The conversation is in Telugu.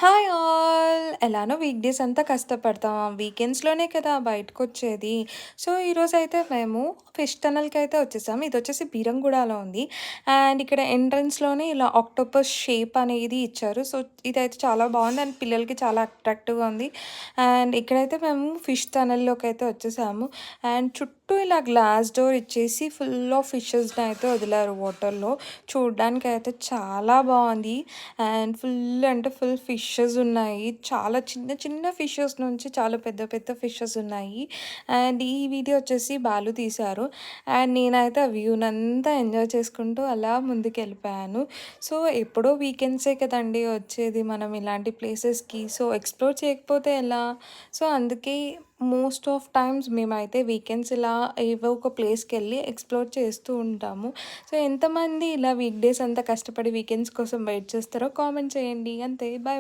Hi all! ఎలానో వీక్ డేస్ అంతా కష్టపడతాం. వీకెండ్స్‌లోనే కదా బయటకొచ్చేది. సో, ఈరోజైతే మేము ఫిష్ టనల్‌కైతే వచ్చేసాం. ఇదొచ్చేసి బీరంగూడలో ఉంది. అండ్ ఇక్కడ ఎంట్రన్స్‌లోనే ఇలా ఆక్టోపస్ షేప్ అనేది ఇచ్చారు. సో, ఇదైతే చాలా బావుంది. అండ్ పిల్లలకి చాలా అట్రాక్టివ్‌గా ఉంది. అండ్ ఇక్కడైతే మేము ఫిష్ టనల్‌లోకైతే వచ్చేసాము. అండ్ చుట్టూ ఇలా గ్లాస్ డోర్ ఇచ్చేసి ఫుల్ ఆఫ్ ఫిషెస్‌నైతే వదిలారు వాటర్‌లో. చూడ్డానికైతే చాలా బావుంది. అండ్ ఫుల్ అంటే ఫుల్ ఫిషెస్ ఉన్నాయి. చాలా చిన్న చిన్న ఫిషెస్ నుంచి చాలా పెద్ద పెద్ద ఫిషెస్ ఉన్నాయి. అండ్ ఈ వీడియో వచ్చేసి బాలు తీశారు. అండ్ నేనైతే ఆ వ్యూనంతా ఎంజాయ్ చేసుకుంటూ అలా ముందుకెళ్ళిపోయాను. సో, ఎప్పుడో వీకెండ్సే కదండీ వచ్చేది మనం ఇలాంటి ప్లేసెస్‌కి. సో, ఎక్స్‌ప్లోర్ చేయకపోతే ఎలా? సో, అందుకే మోస్ట్ ఆఫ్ టైమ్స్ మేమైతే వీకెండ్స్ ఇలా ఏవో ఒక ప్లేస్‌కెళ్ళి ఎక్స్‌ప్లోర్ చేస్తూ ఉంటాము. సో, ఎంతమంది ఇలా వీక్ డేస్ అంతా కష్టపడి వీకెండ్స్ కోసం వెయిట్ చేస్తారో కామెంట్ చేయండి. అంతే. Bye bye.